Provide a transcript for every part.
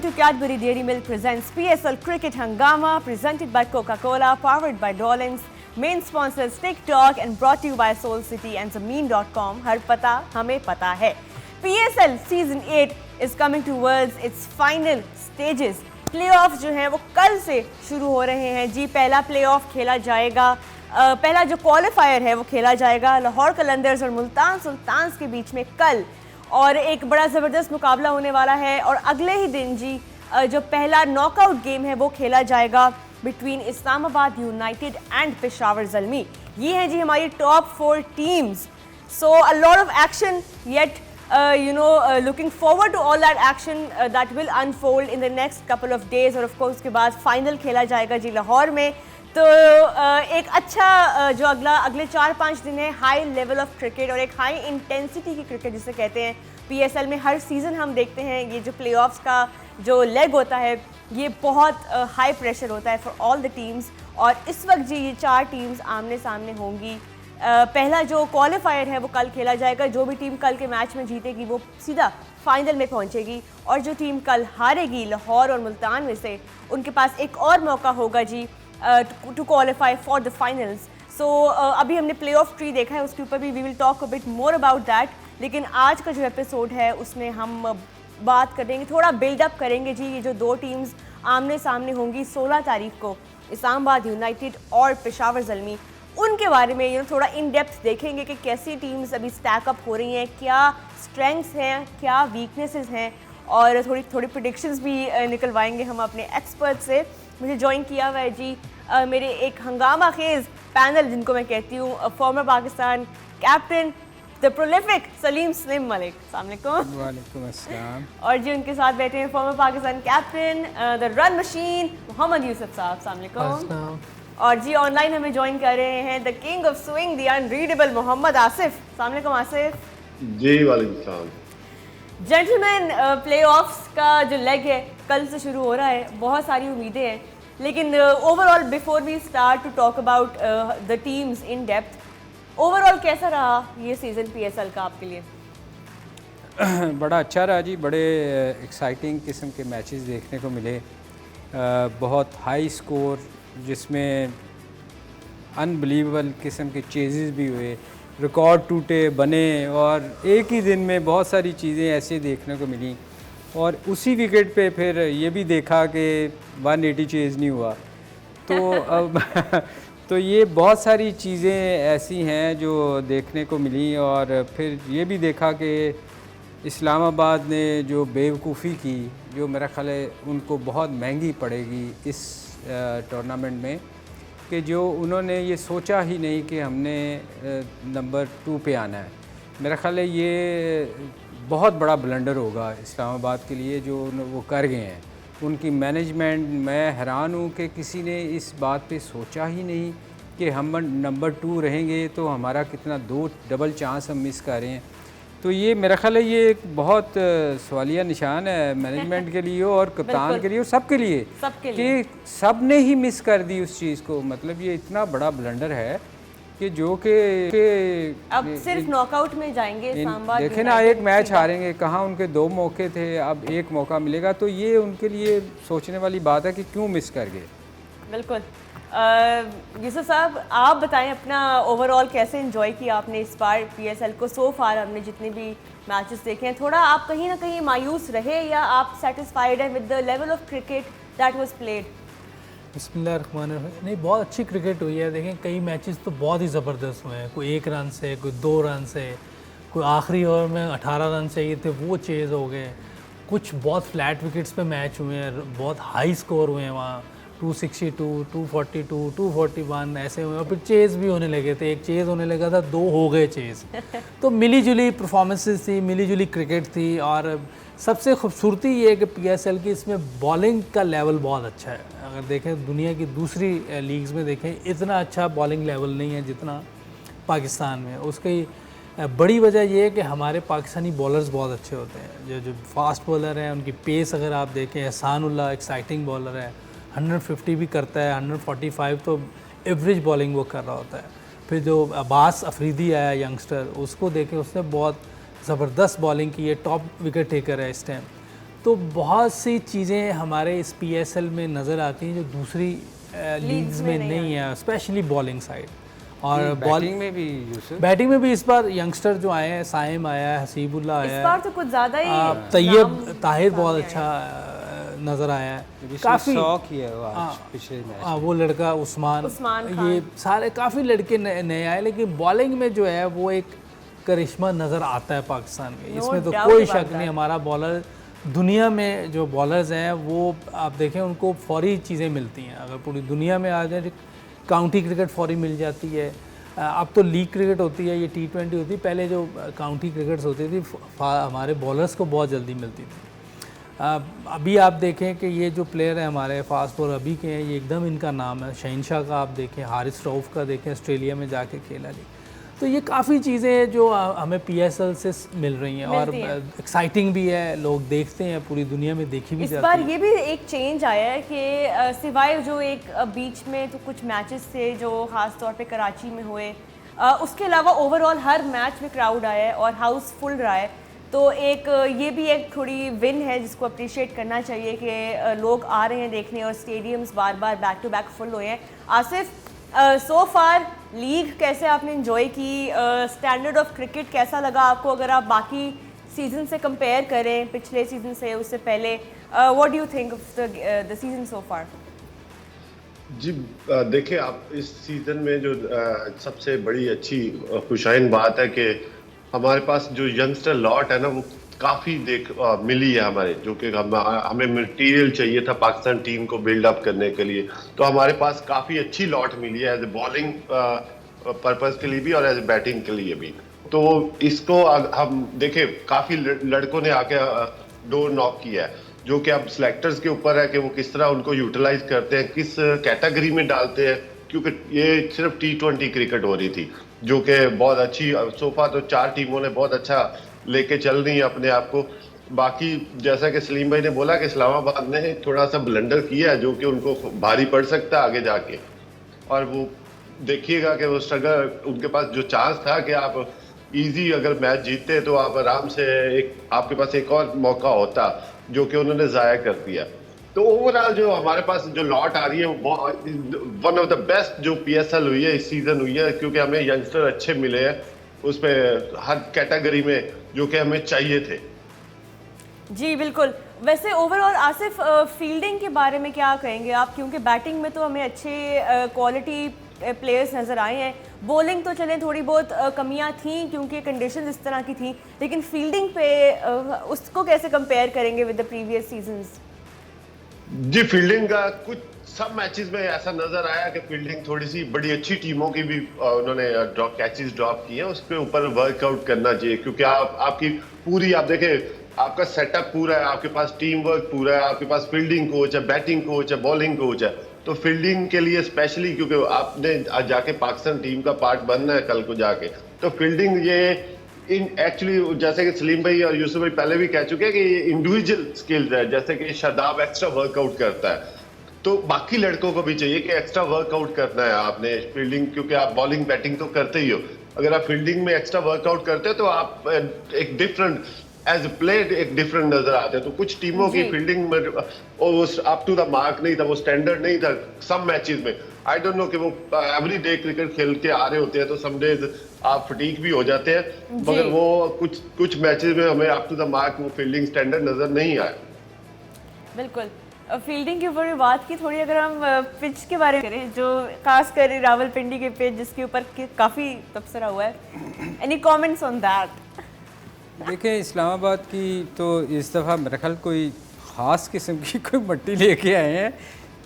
to Cadbury Dairy Milk presents PSL Cricket Hangama, presented by Coca-Cola, powered by Dolans. Main sponsors TikTok and brought to you by Soul City and Zameen.com. हर पता हमें पता है. PSL Season 8 is coming towards its final stages. Playoffs जो हैं वो कल से शुरू हो रहे हैं जी. पहला playoff खेला जाएगा. पहला जो क्वालिफायर है वो खेला जाएगा लाहौर कलंदर्स और मुल्तान सुल्तान्स के बीच में कल, और एक बड़ा ज़बरदस्त मुकाबला होने वाला है. और अगले ही दिन जी जो पहला नॉकआउट गेम है वो खेला जाएगा between Islamabad United and Peshawar Zalmi. ये हैं जी हमारी top 4 teams. So a lot of action yet looking forward to all that action that will unfold in the next couple of days. और of course उसके बाद फाइनल खेला जाएगा जी लाहौर में. तो एक अच्छा जो अगले 4-5 दिन है हाई लेवल ऑफ क्रिकेट और एक हाई इंटेंसिटी की क्रिकेट जिसे कहते हैं. PSL में हर सीज़न हम देखते हैं ये जो प्लेऑफ्स का जो लेग होता है ये बहुत हाई प्रेशर होता है फॉर ऑल द टीम्स. और इस वक्त जी ये 4 टीम्स आमने सामने होंगी. पहला जो क्वालिफायर है वो कल खेला जाएगा. जो भी टीम कल के मैच में जीतेगी वो सीधा फाइनल में पहुंचेगी, और जो टीम कल हारेगी लाहौर और मुल्तान में से उनके पास एक और मौका होगा जी to qualify for the finals. So अभी हमने प्ले ऑफ ट्री देखा है, उसके ऊपर भी we will talk a bit more about that. लेकिन आज का जो एपिसोड है उसमें हम बात करेंगे, थोड़ा बिल्डअप करेंगे जी ये जो 2 टीम्स आमने सामने होंगी 16 तारीख को, इस्लामाबाद यूनाइटेड और पेशावर ज़ल्मी, उनके बारे में थोड़ा इन डेप्थ देखेंगे कि कैसी टीम्स अभी स्टैकअप हो रही हैं, क्या स्ट्रेंथ्स हैं, क्या वीकनेसेस हैं, और थोड़ी प्रेडिक्शंस भी निकलवाएंगे हम अपने एक्सपर्ट से. मुझे ज्वाइन किया हुआ है जी मेरे एक हंगामा खेज पैनल जिनको मैं कहती हूँ farmer Pakistan captain the prolific Salim slim Malik. अस्सलाम वालेकुम. वालेकुम अस्सलाम. और जी उनके साथ बैठे हैं former Pakistan captain the run machine Mohammad Yousuf sahab. अस्सलाम वालेकुम. और जी ऑनलाइन हमें ज्वाइन कर रहे हैं the king of swing the unreadable Mohammad Asif. अस्सलाम वालेकुम आसिफ. जी वालेकुम सलाम. जेंटलमैन, प्लेऑफ्स का जो लेग है कल से शुरू हो रहा है, बहुत सारी उम्मीदें हैं, लेकिन overall before we start to talk about the teams in depth, overall कैसा रहा ये सीज़न PSL का आपके लिए? बड़ा अच्छा रहा जी. बड़े एक्साइटिंग किस्म के मैचेस देखने को मिले. बहुत हाई स्कोर जिसमें अनबिलीवेबल किस्म के चेजेस भी हुए, रिकॉर्ड टूटे बने, और एक ही दिन में बहुत सारी चीज़ें ऐसे देखने को मिली. और उसी विकेट पे फिर ये भी देखा कि 180 चेज़ नहीं हुआ. तो अब तो ये बहुत सारी चीज़ें ऐसी हैं जो देखने को मिली. और फिर ये भी देखा कि इस्लामाबाद ने जो बेवकूफ़ी की, जो मेरा ख़्याल है उनको बहुत महंगी पड़ेगी इस टूर्नामेंट में, कि जो उन्होंने ये सोचा ही नहीं कि हमने नंबर 2 पे आना है. मेरा ख़्याल है ये बहुत बड़ा ब्लंडर होगा इस्लामाबाद के लिए जो वो कर गए हैं. उनकी मैनेजमेंट, मैं हैरान हूँ कि किसी ने इस बात पे सोचा ही नहीं कि हम नंबर 2 रहेंगे तो हमारा कितना 2 डबल चांस हम मिस कर रहे हैं. तो ये मेरा ख्याल है ये एक बहुत सवालिया निशान है मैनेजमेंट के लिए और कप्तान के लिए और सबके लिए कि सब ने ही मिस कर दी उस चीज़ को. मतलब ये इतना बड़ा ब्लंडर है कि जो कि अब सिर्फ नॉकआउट में जाएंगे. देखें ना, एक मैच हारेंगे, कहाँ उनके 2 मौके थे, अब एक मौका मिलेगा. तो ये उनके लिए सोचने वाली बात है कि क्यों मिस कर गए. बिल्कुल. यूसुफ साहब, आप बताएं अपना ओवरऑल कैसे एंजॉय किया आपने इस बार PSL को. सो फार हमने जितने भी मैचेस देखे हैं, थोड़ा आप कहीं ना कहीं मायूस रहे या आप सेटिस्फाइड हैं with the level of cricket that was played? बिस्मिल्लाहिर्रहमानिर्रहीम. नहीं, बहुत अच्छी क्रिकेट हुई है. देखें कई मैचेस तो बहुत ही ज़बरदस्त हुए हैं. कोई 1 रन से, कोई 2 रन से, कोई आखिरी ओवर में 18 रन चाहिए थे वो चेज़ हो गए. कुछ बहुत फ्लैट विकेट्स पे मैच हुए हैं, बहुत हाई स्कोर हुए हैं वहाँ. 262, 242, 241 ऐसे हुए. और फिर चेज़ भी होने लगे थे. एक चेज़ होने लगा था, 2 हो गए चेज़. तो मिली जुली परफॉर्मेंसेस थी, मिली जुली क्रिकेट थी. और सबसे खूबसूरती ये है कि PSL की इसमें बॉलिंग का लेवल बहुत अच्छा है. अगर देखें दुनिया की दूसरी लीग्स में देखें इतना अच्छा बॉलिंग लेवल नहीं है जितना पाकिस्तान में. उसकी बड़ी वजह यह है कि हमारे पाकिस्तानी बॉलर्स बहुत अच्छे होते हैं. जो फास्ट बॉलर हैं उनकी पेस अगर आप देखें, एहसानुल्लाह एक्साइटिंग बॉलर है, 150 भी करता है, 145 तो एवरेज बॉलिंग वो कर रहा होता है. फिर जो अब्बास अफरीदी आया यंगस्टर, उसको देखें, उसने बहुत ज़बरदस्त बॉलिंग की है, टॉप विकेट टेकर है इस टाइम. तो बहुत सी चीज़ें हमारे इस PSL में नज़र आती हैं जो दूसरी लीग्स में नहीं है, स्पेशली बॉलिंग साइड। और बैटिंग में भी यूसुफ, बैटिंग में भी इस बार यंगस्टर जो आए हैं, साइम आया है, हसीबुल्ला आया है, इस बार तो कुछ ज़्यादा ही तैयब ताहिर बहुत अच्छा नज़र आया है, काफ़ी शौक ही है वो आज पिछले मैच। वो लड़का उस्मान खान। ये सारे काफ़ी लड़के नए आए, लेकिन बॉलिंग में जो है वो एक करिश्मा नज़र आता है पाकिस्तान में, इसमें तो कोई शक नहीं। हमारा बॉलर, दुनिया में जो बॉलर्स हैं वो आप देखें उनको फौरी चीज़ें मिलती हैं। अगर पूरी दुनिया में आ जाए, काउंटी क्रिकेट फौरी मिल जाती है, अब तो लीग क्रिकेट होती है, ये T20 होती है, पहले जो काउंटी क्रिकेट्स होती थी हमारे बॉलर्स को बहुत जल्दी मिलती थी। अभी आप देखें कि ये जो प्लेयर है हमारे फास्ट बॉलर अभी के हैं, ये एकदम इनका नाम है। शहनशाह का आप देखें, हारिस रऊफ का देखें, ऑस्ट्रेलिया में जाके खेला नहीं। तो ये काफ़ी चीज़ें जो हमें PSL से मिल रही हैं और एक्साइटिंग भी है, लोग देखते हैं, पूरी दुनिया में देखी भी जाती है। इस बार ये भी एक चेंज आया है कि सिवाय जो एक बीच में तो कुछ मैचेस थे जो ख़ास तौर पे कराची में हुए, उसके अलावा ओवरऑल हर मैच में क्राउड आया है और हाउस फुल रहा है। तो एक ये भी एक थोड़ी विन है जिसको अप्रिशिएट करना चाहिए कि लोग आ रहे हैं देखने और स्टेडियम्स बार बार बैक टू बैक फुल हुए हैं। आसिफ, सो फार लीग कैसे आपने एंजॉय की? स्टैंडर्ड ऑफ क्रिकेट कैसा लगा आपको अगर आप बाकी सीज़न से कंपेयर करें, पिछले सीज़न से, उससे पहले? What do you think of the season so far? जी देखिए, आप इस सीज़न में जो सबसे बड़ी अच्छी खुशाइन बात है कि हमारे पास जो यंगस्टर लॉट है ना, वो काफ़ी मिली है हमारे, जो कि हमें मटेरियल चाहिए था पाकिस्तान टीम को बिल्ड अप करने के लिए। तो हमारे पास काफ़ी अच्छी लॉट मिली है एज ए बॉलिंग पर्पज़ के लिए भी और एज ए बैटिंग के लिए भी। तो इसको हम देखें, काफ़ी लड़कों ने आके डोर नॉक किया है, जो कि अब सिलेक्टर्स के ऊपर है कि वो किस तरह उनको यूटिलाइज करते हैं, किस कैटेगरी में डालते हैं, क्योंकि ये सिर्फ T20 क्रिकेट हो रही थी जो कि बहुत अच्छी, सोफा तो 4 टीमों ने बहुत अच्छा लेके चल रही है अपने आप को। बाकी जैसा कि सलीम भाई ने बोला कि इस्लामाबाद ने थोड़ा सा ब्लंडर किया है जो कि उनको भारी पड़ सकता है आगे जाके, और वो देखिएगा कि वो स्ट्रगल, उनके पास जो चांस था कि आप इजी अगर मैच जीतते तो आप आराम से आपके पास एक और मौका होता, जो कि उन्होंने ज़ाया कर दिया। तो ओवरऑल जो हमारे पास जो लॉट आ रही है वो वन ऑफ द बेस्ट जो PSL हुई है इस सीज़न हुई है, क्योंकि हमें यंगस्टर अच्छे मिले हैं उसमें हर कैटेगरी में जो कि हमें चाहिए थे। जी बिल्कुल। वैसे ओवरऑल आसिफ, फील्डिंग के बारे में क्या कहेंगे आप? क्योंकि बैटिंग में तो हमें अच्छे क्वालिटी प्लेयर्स नज़र आए हैं, बॉलिंग तो चलें थोड़ी बहुत कमियां थी क्योंकि कंडीशन इस तरह की थी, लेकिन फील्डिंग पे उसको कैसे कंपेयर करेंगे विद द प्रीवियस सीजन्स? जी, फील्डिंग का कुछ सब मैचेस में ऐसा नजर आया कि फील्डिंग थोड़ी सी बड़ी अच्छी टीमों की भी उन्होंने कैचेस ड्रॉप किए हैं, उसके ऊपर वर्कआउट करना चाहिए, क्योंकि आपकी पूरी, आप देखें आपका सेटअप पूरा है, आपके पास टीम वर्क पूरा है, आपके पास फील्डिंग कोच है, बैटिंग कोच है, बॉलिंग कोच है। तो फील्डिंग के लिए स्पेशली, क्योंकि आपने आज जाके पाकिस्तान टीम का पार्ट बनना है कल को जाके, तो फील्डिंग ये एक्चुअली जैसे कि सलीम भाई और यूसुफ भाई पहले भी कह चुके हैं कि ये इंडिविजुअल स्किल्स है। जैसे कि शादाब एक्स्ट्रा वर्कआउट करता है, तो बाकी लड़कों को भी चाहिए कि एक्स्ट्रा वर्कआउट करना है आपने फील्डिंग, क्योंकि आप बॉलिंग बैटिंग तो करते ही हो। अगर आप फील्डिंग में एक्स्ट्रा वर्कआउट करते हो तो आप एक डिफरेंट एज प्लेयर एक डिफरेंट नजर आते हैं। तो कुछ टीमों की फील्डिंग में वो अप टू द मार्क नहीं था, वो स्टैंडर्ड नहीं था सम मैचेस में। आई डोंट नो कि वो एवरी डे क्रिकेट खेल के आ रहे होते हैं, तो सम डेज आप फटीक भी हो जाते हैं, मगर वो कुछ मैचेस में हमें अप टू द मार्क वो फील्डिंग स्टैंडर्ड नजर नहीं आया। बिल्कुल। फील्डिंग के ऊपर बात की थोड़ी, अगर हम पिच के बारे में करें, जो खास कर रावलपिंडी के पिच जिसके ऊपर काफ़ी तबसरा हुआ है, एनी कमेंट्स ऑन दैट? देखिए, इस्लामाबाद की तो इस दफ़ा मेरा ख्याल कोई ख़ास किस्म की कोई मट्टी लेके आए हैं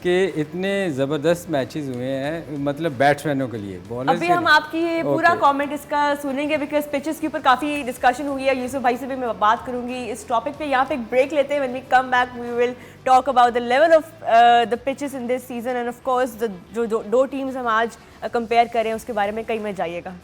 कि इतने ज़बरदस्त मैचेस हुए हैं, मतलब बैट्समैनों के लिए। बॉलर्स अभी हम आपकी ये पूरा कमेंट इसका सुनेंगे, बिकॉज पिचेस के ऊपर काफ़ी डिस्कशन हुई है। यूसुफ भाई से भी मैं बात करूंगी इस टॉपिक पे। यहाँ पे एक ब्रेक लेते हैं, when we come back we will talk about the level of the pitches in this season and of course जो दो टीम्स हम आज कंपेयर करें उसके बारे में कहीं मत जाइएगा।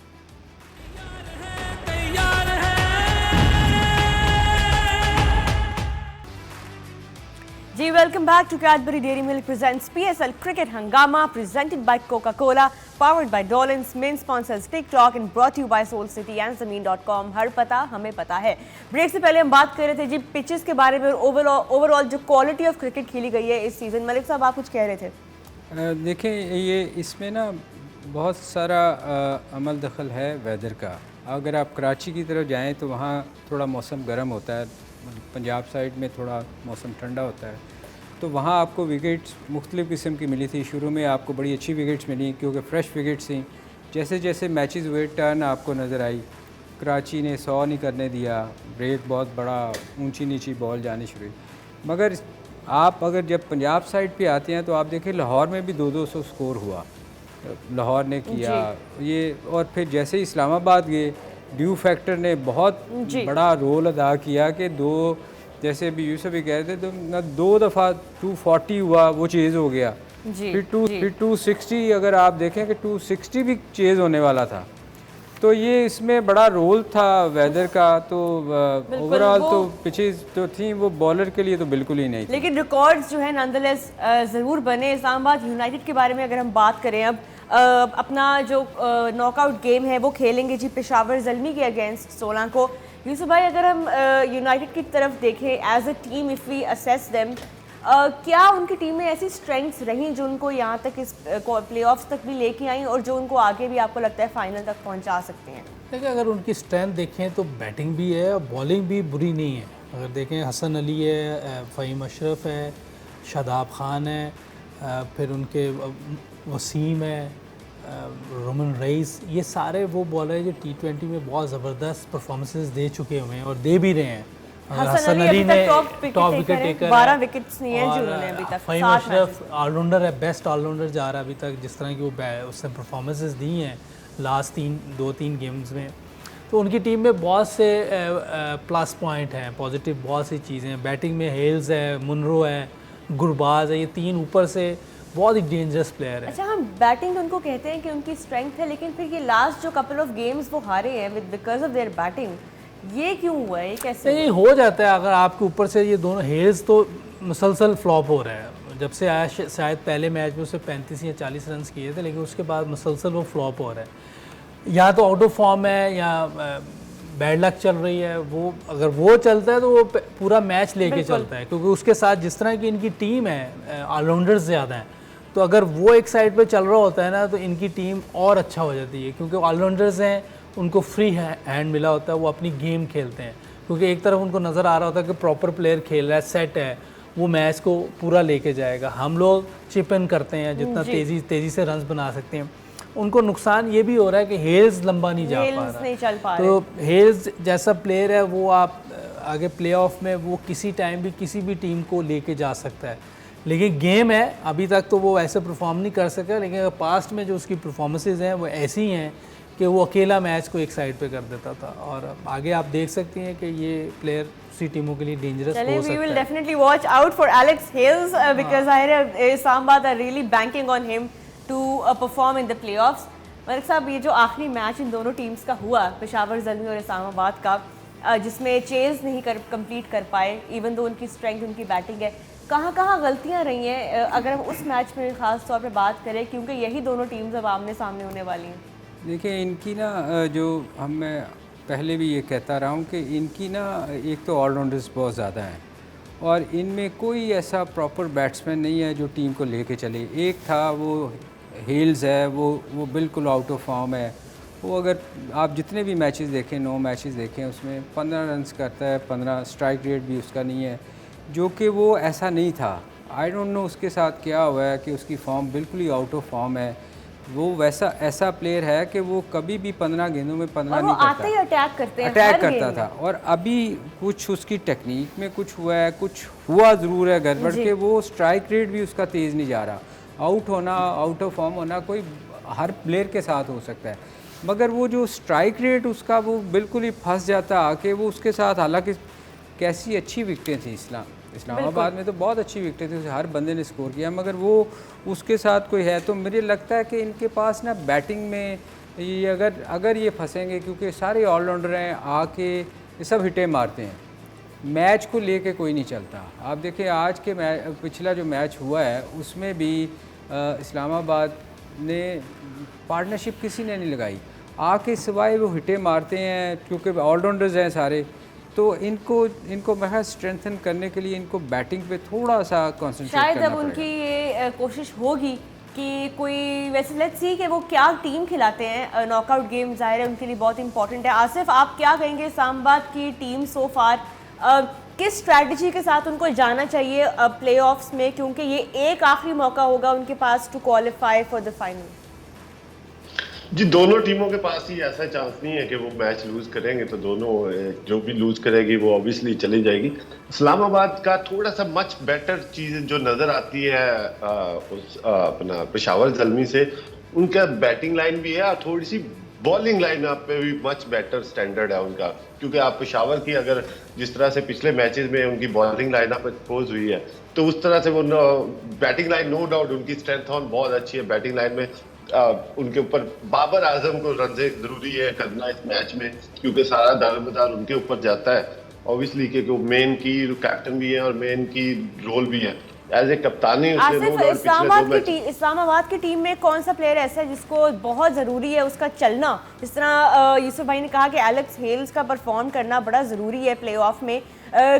जी जी welcome back to Cadbury Dairy Milk presents PSL cricket Hungama presented by Coca Cola powered by Dollins main sponsors TikTok and brought you by Soul City and ज़मीन.com हर पता हमें पता है। ब्रेक से पहले हम बात कर रहे थे जी पिचेस के बारे में, ओवरऑल जो क्वालिटी ऑफ क्रिकेट खेली गई है इस सीजन। मलिक साहब आप कुछ कह रहे थे। देखें ये इसमें ना बहुत सारा अमल दखल है वेदर का। अगर आप कराची की तरफ जाएं तो वहाँ थोड़ा मौसम गर्म होता है, पंजाब साइड में थोड़ा मौसम ठंडा होता है, तो वहाँ आपको विकेट्स मुख्तलिफ़ किस्म की मिली थी। शुरू में आपको बड़ी अच्छी विकेट्स मिली क्योंकि फ़्रेश विकेट्स थी। जैसे जैसे मैचेस हुए टर्न आपको नज़र आई, कराची ने 100 नहीं करने दिया, ब्रेक बहुत बड़ा ऊंची नीची बॉल जानी शुरू हुई। मगर आप अगर जब पंजाब साइड पे आते हैं तो आप देखें लाहौर में भी 200 स्कोर हुआ, लाहौर ने किया ये। और फिर जैसे इस्लामाबाद गए, ड्यू फैक्टर ने बहुत बड़ा रोल अदा किया कि जैसे अभी यूसुफ भी कह रहे थे, तो ना 2 दफ़ा 240 हुआ, वो चेज़ हो गया। फिर 260 अगर आप देखें कि 260 भी चेज़ होने वाला था। तो ये इसमें बड़ा रोल था वेदर का। तो ओवरऑल तो पिचेस जो थी वो बॉलर के लिए तो बिल्कुल ही नहीं थी। लेकिन रिकॉर्ड्स जो है नॉनदलेस ज़रूर बने। इस्लामाबाद यूनाइटेड के बारे में अगर हम बात करें, अब अपना जो नॉकआउट गेम है वो खेलेंगे जी पेशावर ज़ल्मी के अगेंस्ट 16 को। यूसुफ भाई, अगर हम यूनाइटेड की तरफ देखें as a team, if we assess them, क्या उनकी टीम में ऐसी स्ट्रेंथ्स रहीं जो उनको यहाँ तक इस प्लेऑफ्स तक भी लेके आई और जो उनको आगे भी आपको लगता है फाइनल तक पहुँचा सकते हैं? देखिए, अगर उनकी स्ट्रेंथ देखें तो बैटिंग भी है और बॉलिंग भी बुरी नहीं है। अगर देखें हसन अली है, फ़हीम अशरफ है, शादाब खान है, फिर उनके वसीम है, रोमन रईस, ये सारे वो बॉलर हैं जो T20 में बहुत ज़बरदस्त परफॉर्मेंसेस दे चुके हुए हैं और दे भी रहे हैं। हसन अली ने टॉप विकेट टेकर 12 विकेट्स नहीं है जो उन्होंने अभी तक। फ़हीम अशरफ ऑलराउंडर है, बेस्ट ऑलराउंडर जा रहा है अभी तक, जिस तरह की वो उसने परफॉर्मेंसेस दी हैं लास्ट 2-3 गेम्स में। तो उनकी टीम में बहुत से प्लस पॉइंट हैं, पॉजिटिव बहुत सी चीज़ें हैं। बैटिंग में हेल्स है, मुनरो है, गुरबाज है, ये 3 ऊपर से बहुत ही डेंजरस प्लेयर है। अच्छा, हम बैटिंग उनको कहते हैं कि उनकी स्ट्रेंथ है, लेकिन फिर ये लास्ट जो कपल ऑफ गेम्स वो हारे हैं with because of their batting, ये क्यों हुआ है? ये कैसे नहीं हो जाता है? अगर आपके ऊपर से ये दोनों हेल्स तो मुसलसल फ्लॉप हो रहा है। जब से आया शायद पहले मैच में उससे 35 या 40 रन किए थे, लेकिन उसके बाद मुसलसल वो फ्लॉप हो रहा है। या तो आउट ऑफ फॉर्म है या बैड लक चल रही है। वो अगर वो चलता है तो वो पूरा मैच लेके चलता है, क्योंकि उसके साथ जिस तरह की इनकी टीम है, ऑलराउंडर्स ज़्यादा हैं, तो अगर वो एक साइड पे चल रहा होता है ना तो इनकी टीम और अच्छा हो जाती है, क्योंकि ऑलराउंडर्स हैं, उनको फ्री हैंड मिला होता है, वो अपनी गेम खेलते हैं। क्योंकि एक तरफ उनको नज़र आ रहा होता है कि प्रॉपर प्लेयर खेल रहा है, सेट है, वो मैच को पूरा लेके जाएगा। हम लोग चिप इन करते हैं जितना तेज़ी से रन बना सकते हैं। उनको नुकसान ये भी हो रहा है कि हेल्स लंबा नहीं जा पा रहा। तो हेल्स जैसा प्लेयर है वो आप आगे प्लेऑफ में वो किसी टाइम भी किसी भी टीम को लेके जा सकता है। लेकिन गेम है, अभी तक तो वो ऐसे परफॉर्म नहीं कर सका, लेकिन पास्ट में जो उसकी परफॉर्मेंसेज हैं वो ऐसी हैं कि वो अकेला मैच को एक साइड पे कर देता था। और आगे आप देख सकती हैं कि ये प्लेयर उसी टीमों के लिए डेंजरस हो सकता है। We will definitely watch out for Alex Hales because Islamabad are really banking on him to perform in the playoffs. Malik साहब, ये जो आखिरी मैच इन दोनों टीम्स का हुआ, पेशावर ज़ल्मी और इस्लामाबाद का, जिसमें चेज़ नहीं कंप्लीट कर पाए, इवन दो उनकी स्ट्रेंथ उनकी बैटिंग है, कहाँ गलतियाँ रही हैं अगर हम उस मैच में ख़ास तौर पे बात करें, क्योंकि यही दोनों टीम्स अब आमने सामने होने वाली हैं? देखिए, इनकी ना जो मैं पहले भी ये कहता रहा हूँ कि इनकी ना एक तो ऑलराउंडर्स बहुत ज़्यादा हैं और इनमें कोई ऐसा प्रॉपर बैट्समैन नहीं है जो टीम को लेके चले। एक था वो हेल्स है, वो बिल्कुल आउट ऑफ फॉर्म है। वो अगर आप जितने भी मैचेस देखें, 9 मैचेस देखें, उसमें 15 रन्स करता है, 15 स्ट्राइक रेट भी उसका नहीं है, जो कि वो ऐसा नहीं था। आई डोंट नो उसके साथ क्या हुआ है कि उसकी फॉर्म बिल्कुल ही आउट ऑफ फॉर्म है। वो ऐसा प्लेयर है कि वो कभी भी 15 गेंदों में 15 नहीं करता, आते ही अटैक करता था। और अभी कुछ उसकी टेक्निक में कुछ हुआ है, कुछ हुआ ज़रूर है गड़बड़ के, वो स्ट्राइक रेट भी उसका तेज़ नहीं जा रहा। आउट होना, आउट ऑफ फॉर्म होना कोई हर प्लेयर के साथ हो सकता है, मगर वो जो स्ट्राइक रेट उसका वो बिल्कुल ही फंस जाता आके। वो उसके साथ, हालांकि कैसी अच्छी विकटें थी इस्लामाबाद में, तो बहुत अच्छी विकटें थी, हर बंदे ने स्कोर किया, मगर वो उसके साथ कोई है। तो मुझे लगता है कि इनके पास ना बैटिंग में ये अगर ये फंसेंगे, क्योंकि सारे ऑलराउंडर हैं, आके ये सब हिटें मारते हैं, मैच को लेके कोई नहीं चलता। आप देखिए आज के पिछला जो मैच हुआ है उसमें भी इस्लामाबाद ने पार्टनरशिप किसी ने नहीं लगाई, आके सिवाय वो हिटे मारते हैं क्योंकि ऑलराउंडर्स हैं सारे, तो इनको मैं स्ट्रेंथन करने के लिए इनको बैटिंग पे थोड़ा सा कंसंट्रेट शायद करना अब पड़ेगा। उनकी ये कोशिश होगी कि कोई वैसे लेट्स सी कि वो क्या टीम खिलाते हैं। नॉकआउट गेम ज़ाहिर है उनके लिए बहुत इंपॉर्टेंट है। आसिफ, आप क्या कहेंगे इस्लामाबाद की टीम सो फार किस स्ट्रैटेजी के साथ उनको जाना चाहिए प्लेऑफ्स में, क्योंकि ये एक आखिरी मौका होगा उनके पास to qualify for the final? जी, दोनों टीमों के पास ही ऐसा चांस नहीं है कि वो मैच लूज करेंगे, तो दोनों जो भी लूज करेगी वो ऑब्वियसली चली जाएगी। इस्लामाबाद का थोड़ा सा मच बेटर चीज जो नजर आती है अपना पेशावर ज़ल्मी से, उनका बैटिंग लाइन भी है और थोड़ी सी बॉलिंग लाइन अप पे भी मच बेटर स्टैंडर्ड है उनका, क्योंकि आप पेशावर की अगर जिस तरह से पिछले मैचेस में उनकी बॉलिंग लाइनअप एक्सपोज हुई है, तो उस तरह से वो बैटिंग लाइन नो डाउट उनकी स्ट्रेंथ ऑन बहुत अच्छी है। बैटिंग लाइन में उनके ऊपर बाबर आजम को रनजे जरूरी है करना इस मैच में, क्योंकि सारा दारोमदार उनके ऊपर जाता है ऑब्वियसली, क्योंकि वो मेन की कैप्टन भी है और मेन की रोल भी है एज ए कप्तानी। आसिफ, इस्लामाबाद की टीम में कौन सा प्लेयर ऐसा है जिसको बहुत ज़रूरी है उसका चलना? जिस तरह यूसुफ भाई ने कहा कि एलेक्स हेल्स का परफॉर्म करना बड़ा ज़रूरी है प्लेऑफ में,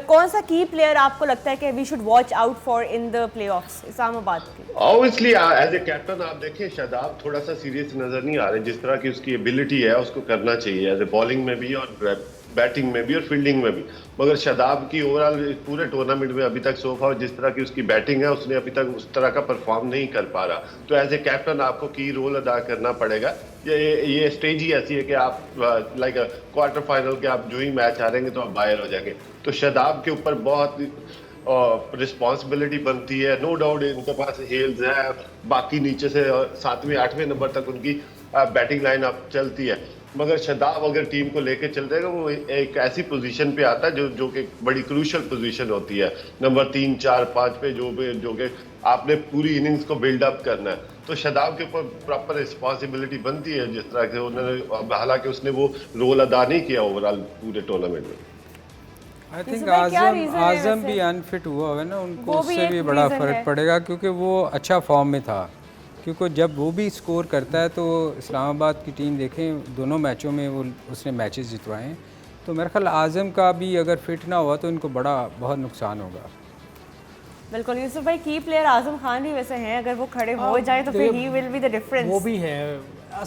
कौन सा की प्लेयर आपको लगता है कि we should watch out for in the playoffs Islamabad के? ऑब्वियसली एज ए कैप्टन आप देखिए शादाब थोड़ा सा सीरियस नजर नहीं आ रहे, जिस तरह की उसकी एबिलिटी है उसको करना चाहिए एज ए बॉलिंग में भी और बैटिंग में भी और फील्डिंग में भी, मगर शादाब की ओवरऑल पूरे टूर्नामेंट में अभी तक सो फार जिस तरह की उसकी बैटिंग है उसने अभी तक उस तरह का परफॉर्म नहीं कर पा रहा। तो एज ए कैप्टन आपको की रोल अदा करना पड़ेगा। ये स्टेज ही ऐसी है कि आप लाइक क्वार्टर फाइनल के आप जो ही मैच हारेंगे तो आप बाहर हो जाएंगे, तो शादाब के ऊपर बहुत रिस्पॉन्सिबिलिटी बनती है। नो डाउट इनके पास हेल्स है, बाकी नीचे से 7वें 8वें नंबर तक उनकी बैटिंग लाइन अप चलती है, मगर शादाब अगर टीम को लेके चल जाएगा वो एक ऐसी पोजीशन पे आता है जो कि बड़ी क्रूशियल पोजीशन होती है, नंबर 3, 4, 5 पे जो कि आपने पूरी इनिंग्स को बिल्डअप करना है। तो शादाब के ऊपर प्रॉपर रिस्पॉन्सिबिलिटी बनती है, जिस तरह के उन्होंने, हालांकि उसने वो रोल अदा नहीं किया ओवरऑल पूरे टूर्नामेंट में। आई थिंक आजम भी अनफिट हुआ है ना, उनको उससे भी बड़ा फर्क पड़ेगा क्योंकि वो अच्छा फॉर्म में था, क्योंकि जब वो भी स्कोर करता है तो इस्लामाबाद की टीम देखें दोनों मैचों में वो उसने मैचेस जितवाए हैं, तो मेरे ख्याल आजम का भी अगर फिट ना हुआ तो इनको बहुत नुकसान होगा। बिल्कुल यूसुफ भाई, की प्लेयर आजम खान भी वैसे हैं, अगर वो खड़े हो जाए तो फिर he will be the difference. वो भी है।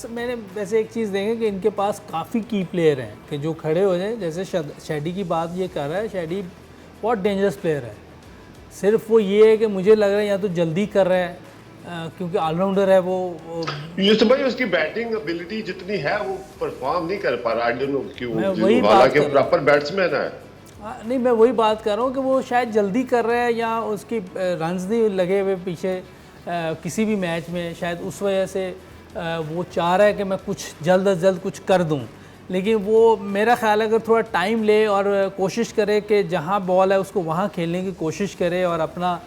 मैंने वैसे एक चीज़ देखें कि इनके पास काफ़ी की प्लेयर हैं कि जो खड़े हो जाए, जैसे शैडी की बात ये कर रहा है, शैडी बहुत डेंजरस प्लेयर है। सिर्फ वो ये है कि मुझे लग रहा है या तो जल्दी कर रहा है क्योंकि ऑलराउंडर है वो यूसुफ भाई उसकी बैटिंग एबिलिटी जितनी है वो परफॉर्म नहीं कर पा रहा, आई डोंट नो क्यों, वही बात के प्रॉपर बैट्समैन है। नहीं, मैं वही बात कर रहा हूँ कि वो शायद जल्दी कर रहा है या उसकी रन्स नहीं लगे हुए पीछे किसी भी मैच में, शायद उस वजह से वो चाह रहा है कि मैं कुछ जल्द अज जल्द कुछ कर दूँ। लेकिन वो मेरा ख्याल है अगर थोड़ा टाइम ले और कोशिश करे कि जहाँ बॉल है उसको वहाँ खेलने की कोशिश करे और अपना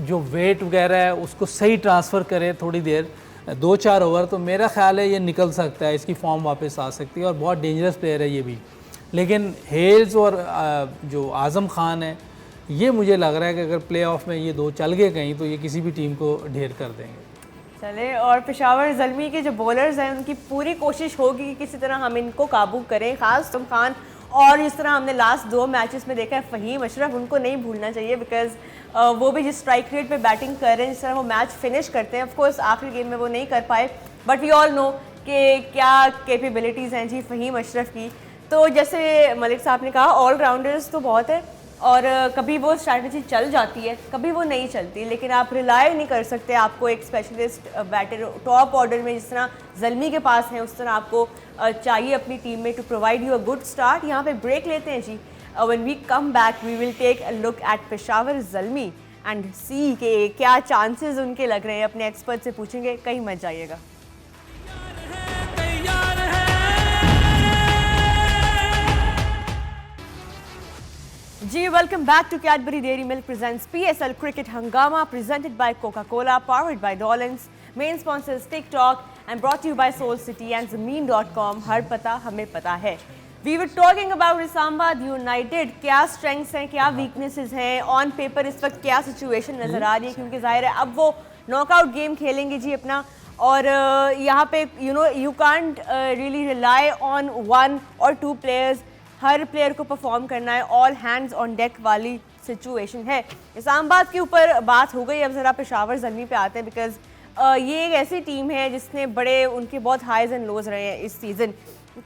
जो वेट वगैरह है उसको सही ट्रांसफ़र करे थोड़ी देर 2-4 ओवर, तो मेरा ख्याल है ये निकल सकता है, इसकी फॉर्म वापस आ सकती है और बहुत डेंजरस प्लेयर है ये भी। लेकिन हेल्स और जो आज़म खान है ये मुझे लग रहा है कि अगर प्ले ऑफ में ये दो चल गए कहीं तो ये किसी भी टीम को ढेर कर देंगे। चले, और पेशावर ज़ल्मी के जो बॉलर्स हैं उनकी पूरी कोशिश होगी कि किसी तरह हम इनको काबू करें, ख़ास तुम खान, और जिस तरह हमने लास्ट 2 मैचेस में देखा है फ़हीम अशरफ, उनको नहीं भूलना चाहिए बिकॉज वो भी जिस स्ट्राइक रेट पे बैटिंग कर रहे हैं, जिस तरह वो मैच फिनिश करते हैं, ऑफ कोर्स आखिरी गेम में वो नहीं कर पाए, बट वी ऑल नो कि क्या कैपेबिलिटीज़ हैं जी फ़हीम अशरफ की। तो जैसे मलिक साहब ने कहा ऑलराउंडर्स तो बहुत है और कभी वो स्ट्रैटेजी चल जाती है, कभी वो नहीं चलती, लेकिन आप रिलाय नहीं कर सकते। आपको एक स्पेशलिस्ट बैटर टॉप ऑर्डर में जिस तरह ज़ल्मी के पास है उस तरह आपको चाहिए अपनी टीम में to provide you a good start. यहाँ पे ब्रेक लेते हैं जी। When we come back we will take a look at Peshawar Zalmi and see के क्या चांसेस उनके लग रहे हैं। अपने एक्सपर्ट से पूछेंगे, कहीं मत जाइएगा। जी, welcome back to Cadbury Dairy Milk presents PSL Cricket Hangama, presented by Coca-Cola, powered by Dolans, main sponsors TikTok and brought to you by Soul City and Zameen.com. हर पता हमें पता है। We were talking about Islamabad United, क्या strengths हैं, क्या weaknesses हैं, on paper इस वक्त क्या सिचुएशन नज़र आ रही है, क्योंकि जाहिर है अब वो नॉकआउट गेम खेलेंगे जी अपना, और यहाँ पे you can't really rely on 1 और 2 प्लेयर्स, हर प्लेयर को परफॉर्म करना है, ऑल हैंड्स ऑन डेक वाली सिचुएशन है। इस्लामाबाद के ऊपर बात हो गई, अब ज़रा पेशावर ज़ल्मी पे आते हैं, बिकॉज ये एक ऐसी टीम है जिसने बड़े उनके बहुत हाइज एंड लोज रहे हैं इस सीज़न,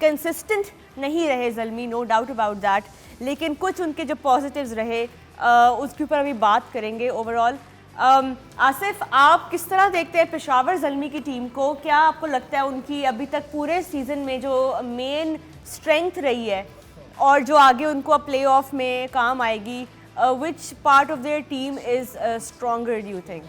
कंसिस्टेंट नहीं रहे Zalmi, no doubt about that, लेकिन कुछ उनके जो पॉजिटिव्स रहे उसके ऊपर अभी बात करेंगे। ओवरऑल आसिफ, आप किस तरह देखते हैं पेशावर ज़ल्मी की टीम को? क्या आपको लगता है उनकी अभी तक पूरे सीज़न में जो मेन स्ट्रेंथ रही है और जो आगे उनको अब प्ले ऑफ में काम आएगी, which part of their team is stronger do you think?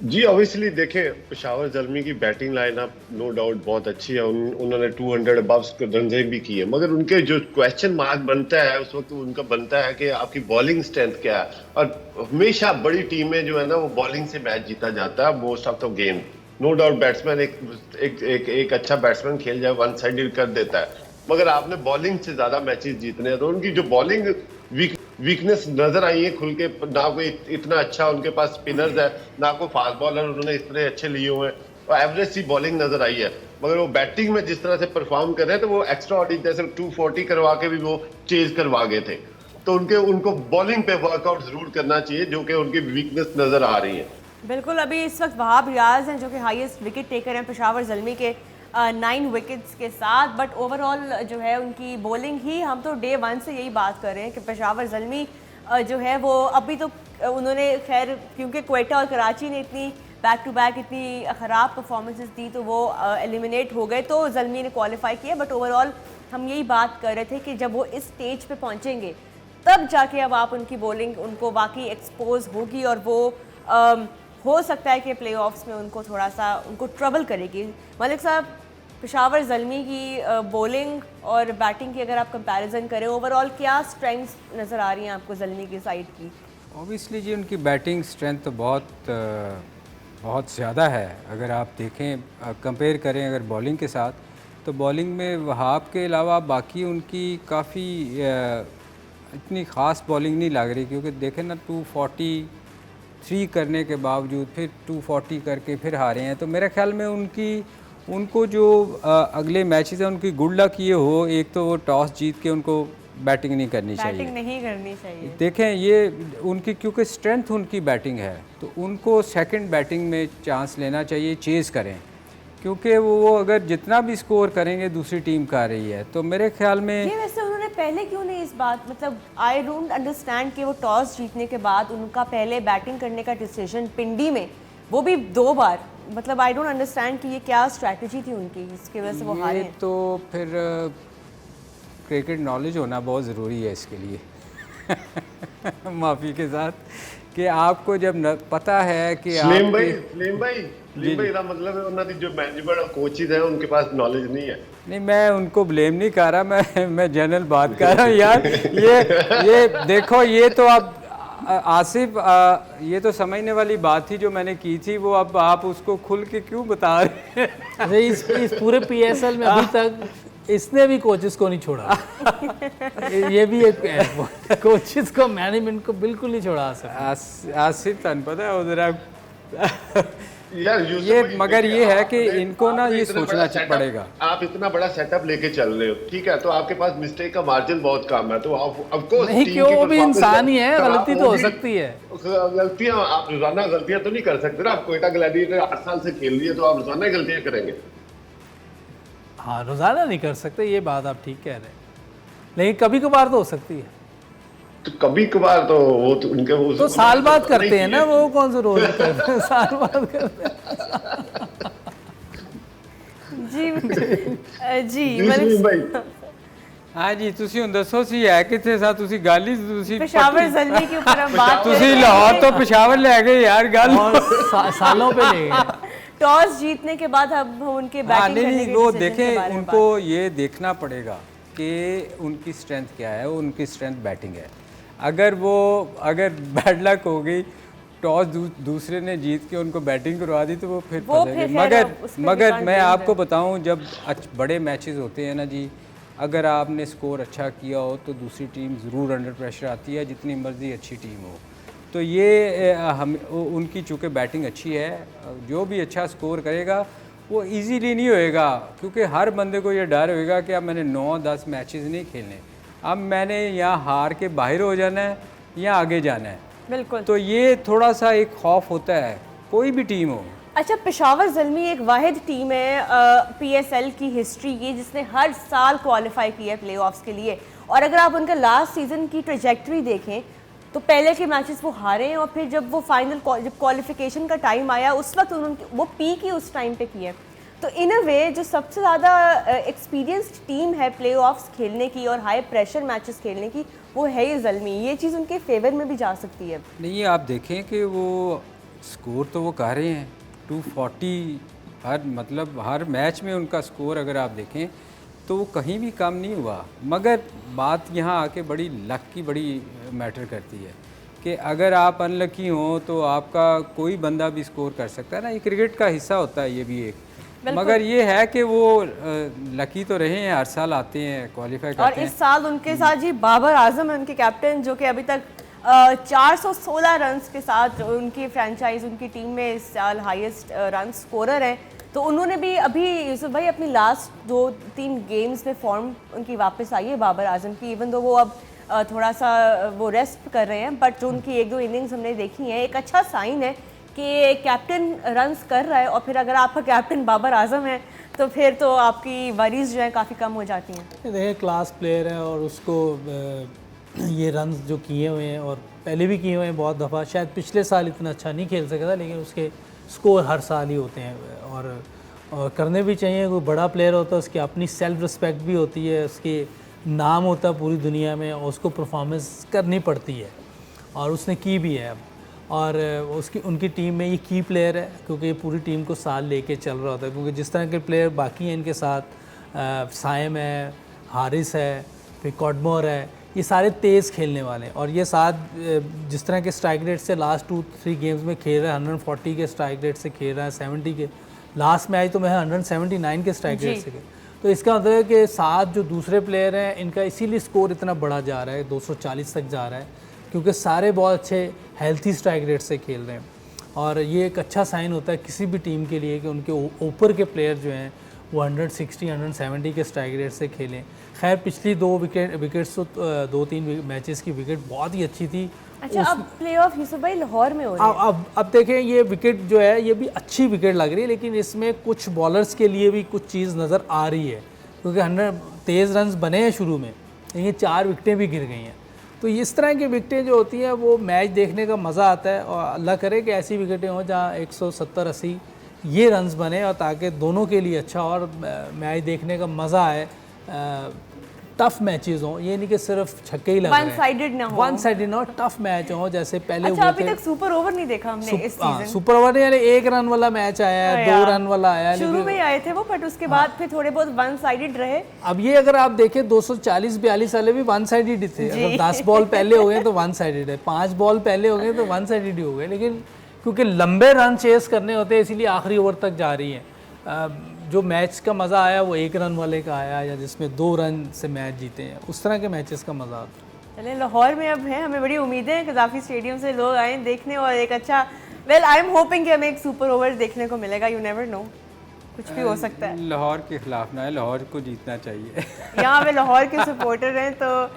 जी ऑब्वियसली देखें, पेशावर ज़ल्मी की बैटिंग लाइनअप नो डाउट बहुत अच्छी है, उन्होंने 200 अबव रन भी किए, मगर उनके जो क्वेश्चन मार्क बनता है उस वक्त उनका बनता है कि आपकी बॉलिंग स्ट्रेंथ क्या है। और हमेशा बड़ी टीमें जो है ना वो बॉलिंग से मैच जीता जाता है most of the game. No doubt batsman एक अच्छा बैट्समैन खेल जाए वन साइडेड कर देता है, मगर आपने बॉलिंग से ज्यादा मैचेस जीतने हैं। तो उनकी जो बॉलिंग वीकनेस नजर आई है खुल के, ना कोई इतना अच्छा उनके पास स्पिनर्स है, ना कोई फास्ट बॉलर उन्होंने इतने अच्छे लिए हुए हैं, और एवरेज सी बॉलिंग नजर आई है। मगर वो बैटिंग में जिस तरह से परफॉर्म कर रहे हैं तो वो एक्स्ट्रा ऑर्डिनरी, जैसे 240 करवा के भी वो चेज करवा गए थे, तो उनको बॉलिंग पे वर्कआउट जरूर करना चाहिए, जो कि उनकी वीकनेस नजर आ रही है। बिल्कुल, अभी इस वक्त वहाब रियाज हैं जो कि हाईएस्ट विकेट टेकर हैं पेशावर ज़ल्मी के 9 विकेट्स के साथ, बट ओवरऑल जो है उनकी बॉलिंग ही, हम तो डे 1 से यही बात कर रहे हैं कि पेशावर ज़ल्मी जो है वो अभी तो उन्होंने खैर क्योंकि क्वेटा और कराची ने इतनी बैक टू बैक इतनी ख़राब परफॉर्मेंसेस दी तो वो एलिमिनेट हो गए, तो ज़ल्मी ने क्वालिफाई किया, बट ओवरऑल हम यही बात कर रहे थे कि जब वो इस स्टेज पे पहुंचेंगे तब जाके अब आप उनकी बॉलिंग उनको वाकई एक्सपोज होगी, और वो हो सकता है कि प्ले ऑफ्स में उनको थोड़ा सा उनको ट्रबल करेगी। मलिक साहब, पेशावर ज़ल्मी की बॉलिंग और बैटिंग की अगर आप कंपैरिजन करें, ओवरऑल क्या स्ट्रेंथ्स नज़र आ रही हैं आपको ज़ल्मी की साइड की? ऑब्वियसली जी उनकी बैटिंग स्ट्रेंथ तो बहुत ज़्यादा है। अगर आप देखें कंपेयर करें अगर बॉलिंग के साथ, तो बॉलिंग में वहाब के अलावा बाकी उनकी काफ़ी इतनी ख़ास बॉलिंग नहीं लग रही, क्योंकि देखें ना 243 करने के बावजूद फिर 240 करके फिर हारे हैं। तो मेरे ख्याल में उनको जो अगले मैचेस हैं उनकी गुड लक ये हो, एक तो वो टॉस जीत के उनको बैटिंग नहीं करनी चाहिए। बैटिंग नहीं करनी चाहिए। देखें ये उनकी क्योंकि स्ट्रेंथ उनकी बैटिंग है, तो उनको सेकंड बैटिंग में चांस लेना चाहिए, चेज़ करें, क्योंकि वो अगर जितना भी स्कोर करेंगे दूसरी टीम कर रही है। तो मेरे ख्याल में ये वैसे उन्होंने पहले क्यों नहीं इस बात, मतलब आई डोंट अंडरस्टैंड कि वो टॉस जीतने के बाद उनका पहले बैटिंग करने का डिसीजन पिंडी में, वो भी 2 बार, मतलब आई डोंट अंडरस्टैंड कि ये क्या स्ट्रैटेजी थी उनकी जिसकी वजह से वो हारे। तो फिर क्रिकेट नॉलेज होना बहुत ज़रूरी है इसके लिए माफ़ी के साथ, कि आपको जब पता है कि सलीम भाई का मतलब है उन्होंने जो मैनेजमेंट और कोचेज हैं उनके पास नॉलेज नहीं है। नहीं, मैं उनको ब्लेम नहीं कर रहा, मैं जनरल बात कर रहा हूँ यार। ये देखो, ये तो अब आसिफ ये तो समझने वाली बात थी जो मैंने की थी, वो अब आप उसको खुल के क्यों बता रहे हैं? अरे इस पूरे PSL में अभी तक इसने भी कोचेस को नहीं छोड़ा। ये भी एक कोचेस को, मैनेजमेंट को बिल्कुल नहीं छोड़ा आसिफ तन पता है उधर यार ये, मगर ये है कि इनको ना ये सोचना पड़ेगा। आप इतना बड़ा सेटअप लेके चल रहे हो, ठीक है, तो आपके पास मिस्टेक का मार्जिन बहुत कम है, तो आप ऑफ कोर्स नहीं, क्यों, वो भी इंसान ही है, गलती तो हो सकती है। गलतियां आप रोजाना गलतियां तो नहीं कर सकते ना। आप कोयटा ग्लैडिएटर 8 साल से खेल रही है, तो आप रोजाना गलतियां करेंगे? हाँ, रोजाना नहीं कर सकते, ये बात आप ठीक कह रहे हैं, लेकिन कभी कभार तो हो सकती है। तो कभी कभार तो वो तो उनके वो तो साल बाद करते हैं ना, वो कौन सा रोज करते हैं, साल बाद करते हैं। जी भाई हाँ जी, तुसी हुन दसो सी है किथे सा, तुसी ਗੱਲ ਹੀ तुसी पेशावर ज़ल्मी के ऊपर हम बात तुसी लाहौर तो पेशावर ले गए यार, गल सालों पे ले गए। टॉस जीतने के बाद अब उनके बैटिंग करने के वो डिसीजन के देखें, बारे में उनको ये देखना पड़ेगा कि उनकी स्ट्रेंथ क्या है। उनकी स्ट्रेंथ बैटिंग है। अगर बैड लक हो गई, टॉस दूसरे ने जीत के उनको बैटिंग करवा दी, तो वो फिर वो फिर मगर मैं आपको बताऊं, जब बड़े मैचेस होते हैं ना जी, अगर आपने स्कोर अच्छा किया हो तो दूसरी टीम ज़रूर अंडर प्रेशर आती है, जितनी मर्ज़ी अच्छी टीम हो। तो ये उनकी चूँकि बैटिंग अच्छी है, जो भी अच्छा स्कोर करेगा वो इजीली नहीं होएगा, क्योंकि हर बंदे को ये डर होएगा कि अब मैंने 9-10 मैचेस नहीं खेलने, अब मैंने यहाँ हार के बाहर हो जाना है या आगे जाना है। बिल्कुल। तो ये थोड़ा सा एक खौफ होता है, कोई भी टीम हो। अच्छा, पेशावर ज़ल्मी एक वाहिद टीम है PSL की हिस्ट्री की जिसने हर साल क्वालिफाई किया है प्लेऑफ्स के लिए, और अगर आप उनका लास्ट सीज़न की ट्रेजेक्ट्री देखें तो पहले के मैचेस वो हारे हैं, और फिर जब वो फाइनल जब क्वालिफिकेशन का टाइम आया उस वक्त उन्होंने वो पीक ही उस टाइम पे किया। तो इन अ वे जो सबसे ज़्यादा एक्सपीरियंस्ड टीम है प्लेऑफ्स खेलने की और हाई प्रेशर मैचेस खेलने की, वो है ये ज़ल्मी। ये चीज़ उनके फेवर में भी जा सकती है। नहीं, आप देखें कि वो स्कोर तो वो कर रहे हैं 240 हर मैच में उनका स्कोर अगर आप देखें तो वो कहीं भी कम नहीं हुआ। मगर बात यहाँ आके बड़ी लक की बड़ी मैटर करती है कि अगर आप अनलकी हों तो आपका कोई बंदा भी स्कोर कर सकता है ना, ये क्रिकेट का हिस्सा होता है ये भी एक। मगर ये है कि वो लकी तो रहे हैं, हर साल आते हैं क्वालिफाई करते हैं। और इस साल उनके साथ जी बाबर आजम है उनके कैप्टन, जो कि अभी तक 416 रन्स के साथ उनकी फ्रेंचाइज उनकी टीम में इस साल हाईएस्ट रन स्कोरर हैं। तो उन्होंने भी अभी यूसुफ भाई अपनी लास्ट 2-3 गेम्स में फॉर्म उनकी वापस आई है बाबर आजम की, इवन तो वो अब थोड़ा सा वो रेस्ट कर रहे हैं, बट जो उनकी 1-2 इनिंग्स हमने देखी हैं एक अच्छा साइन है कि कैप्टन रन्स कर रहा है, और फिर अगर आपका कैप्टन बाबर आजम है तो फिर तो आपकी वरीज जो है काफ़ी कम हो जाती हैं। देखिए क्लास प्लेयर है और उसको ये रन्स जो किए हुए हैं और पहले भी किए हुए हैं बहुत दफ़ा, शायद पिछले साल इतना अच्छा नहीं खेल सका था, लेकिन उसके स्कोर हर साल ही होते हैं और करने भी चाहिए। कोई बड़ा प्लेयर होता है उसकी अपनी सेल्फ रिस्पेक्ट भी होती है, उसके नाम होता है पूरी दुनिया में और उसको परफॉर्मेंस करनी पड़ती है, और उसने की भी है। और उनकी टीम में ये की प्लेयर है क्योंकि ये पूरी टीम को साथ लेके चल रहा होता है, क्योंकि जिस तरह के प्लेयर बाकी हैं इनके साथ, साइम है, हारिस है, फिर कॉडमोर है, ये सारे तेज़ खेलने वाले हैं, और ये साथ जिस तरह के स्ट्राइक रेट से लास्ट 2-3 गेम्स में खेल रहा है, 140 के स्ट्राइक रेट से खेल रहा है, 70 के लास्ट मैच तो मैं 179 के स्ट्राइक रेट से खेल। तो इसका मतलब है कि साथ जो दूसरे प्लेयर हैं इनका इसीलिए स्कोर इतना बढ़ा जा रहा है, 240 तक जा रहा है, क्योंकि सारे बहुत अच्छे हेल्थी स्ट्राइक रेट से खेल रहे हैं। और ये एक अच्छा साइन होता है किसी भी टीम के लिए कि उनके ऊपर के प्लेयर जो हैं वो 160-170 के स्ट्राइक रेट से खेलें। खैर पिछली 2 विकेट्स तो 2-3 मैचेस की विकेट बहुत ही अच्छी थी। अच्छा, अब प्लेऑफ यूसुफ भाई लाहौर में हो रही है। अब देखें ये विकेट जो है ये भी अच्छी विकेट लग रही है, लेकिन इसमें कुछ बॉलर्स के लिए भी कुछ चीज़ नज़र आ रही है, क्योंकि 100 तेज़ रन्स बने हैं शुरू में, लेकिन 4 विकेटें भी गिर गई हैं। तो इस तरह की विकेटें जो होती हैं वो मैच देखने का मज़ा आता है, और अल्लाह करे कि ऐसी विकेटें हों जहाँ 170-80 ये रन्स बने, और ताकि दोनों के लिए अच्छा और मैच देखने का मज़ा आए। टफ मैचेस हों, ये नहीं कि सिर्फ छक्के ही लग रहे हैं, वन साइडेड ना हो, वन साइडेड ना हो, टफ मैच हो जैसे पहले अच्छा, अभी तक सुपर ओवर नहीं देखा हमने इस सीजन। सुपर ओवर यानी 1 रन वाला मैच आया है, 2 रन वाला आया है, शुरू में आए थे वो, बट उसके बाद फिर थोड़े बहुत वन साइडेड रहे। अब ये अगर आप देखें 240-42 वाले भी वन साइडेड ही थे। अगर 10 बॉल पहले हो गए तो वन साइडेड है, 5 बॉल पहले हो गए तो वन साइडेड ही हो गए, लेकिन क्योंकि लंबे रन चेस करने होते हैं इसीलिए आखिरी ओवर तक जा रही है। जो मैच का मज़ा आया वो 1 रन वाले का आया, या जिसमें 2 रन से मैच जीते हैं, उस तरह के मैचेस का मज़ा आता है। चले लाहौर में अब है, हमें बड़ी उम्मीदें हैं कज़ाफ़ी स्टेडियम से लोग आए देखने, और एक अच्छा आई एम होपिंग कि हमें एक सुपर ओवर देखने को मिलेगा। यू नेवर नो, कुछ भी हो सकता है। लाहौर के खिलाफ ना है, लाहौर को जीतना चाहिए। यहाँ पे लाहौर के सपोर्टर हैं, तो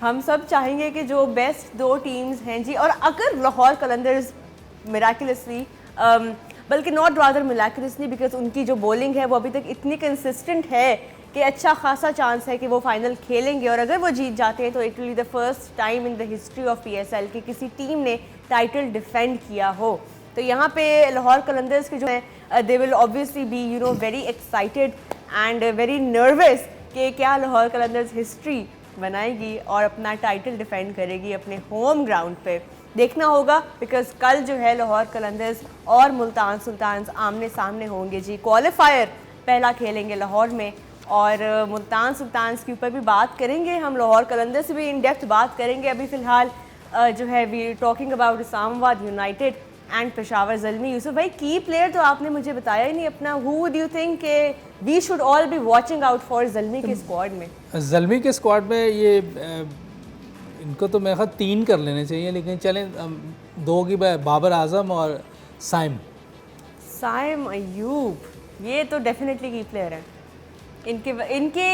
हम सब चाहेंगे कि जो बेस्ट 2 टीम्स हैं जी, और अगर लाहौर कलंदर्स मिराकुलसली, बल्कि नॉट रादर मिराकुलसली, बिकॉज उनकी जो बॉलिंग है वो अभी तक इतनी कंसिस्टेंट है कि अच्छा खासा चांस है कि वो फाइनल खेलेंगे, और अगर वो जीत जाते हैं तो it will be the first time in the history of PSL कि किसी टीम ने टाइटल डिफेंड किया हो। तो यहाँ पे लाहौर कलंदर्स के जो है they will obviously be very excited and very nervous कि क्या लाहौर कलंदर्स हिस्ट्री बनाएगी और अपना टाइटल डिफेंड करेगी अपने होम ग्राउंड पे। देखना होगा, बिकॉज कल जो है लाहौर कलंदर्स और मुल्तान सुल्तान्स आमने सामने होंगे जी। क्वालिफायर पहला खेलेंगे लाहौर में, और मुल्तान सुल्तान्स के ऊपर भी बात करेंगे हम, लाहौर कलंदर से भी इन डेप्थ बात करेंगे। अभी फ़िलहाल जो है we talking about Islamabad United, and Peshawar Zalmi. Yousuf भाई, की प्लेयर तो आपने मुझे बताया ही नहीं अपना। हु डू यू थिंक के we should all be watching out for Zalmi के स्क्वाड में? ज़ल्मी के स्क्वाड में ये इनको तो मेरे ख्याल 3 कर लेने चाहिए, लेकिन चलें 2 की बाबर आजम और साइम अयूब, ये तो डेफिनेटली की प्लेयर है। इनके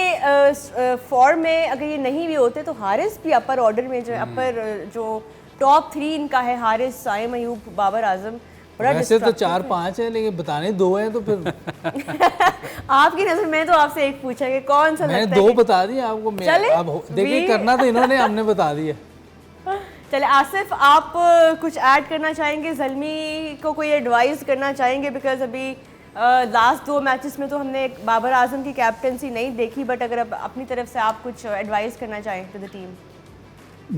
फॉर्म में अगर ये नहीं भी होते तो हारिस भी अपर ऑर्डर में जो टॉप 3 इनका है, हारिस, साइम अयूब, बाबर आजम। वैसे तो 4-5 है, लेकिन बताने 2 हैं तो फिर आपकी नजर में तो आपसे एक पूछा कि कौन सा मैंने लगता है 2 बता दिए आपको। अब देखिए करना तो इन्होंने, हमने बता दिया। चले आसिफ, आप कुछ ऐड करना चाहेंगे? ज़ल्मी को कोई एडवाइस करना चाहेंगे? बिकॉज अभी लास्ट 2 मैचेस में तो हमने बाबर आजम की कैप्टनसी नहीं देखी, बट अगर अपनी तरफ से आप कुछ एडवाइस करना चाहें टू द टीम।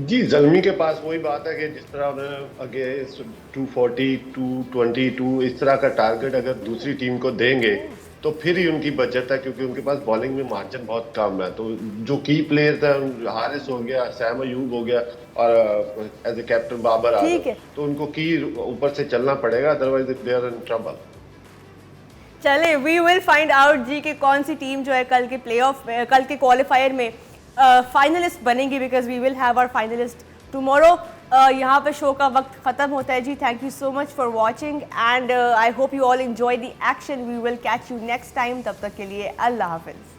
जी, ज़ल्मी के पास वही बात है कि जिस तरह उन्हें अगेंस्ट 240, 222 इस तरह का टारगेट अगर दूसरी टीम को देंगे तो फिर ही उनकी बचत है, क्योंकि उनके पास बॉलिंग में मार्जिन बहुत कम है। तो जो की प्लेयर था, हारिस हो गया, सैम अयूब हो गया और as a captain Babar Azam, तो उनको की ऊपर से चलना पड़ेगा, otherwise they are in trouble. चले, वी विल फाइंड आउट जी कि कौन सी टीम जो है कल के प्लेऑफ, कल के क्वालिफायर में फाइनलिस्ट बनेंगी, because we will have our finalist tomorrow. यहाँ पे शो का वक्त ख़त्म होता है जी। Thank you so much for watching and I hope you all enjoy the action. We will catch you next time. तब तक के लिए अल्लाह हाफिज़।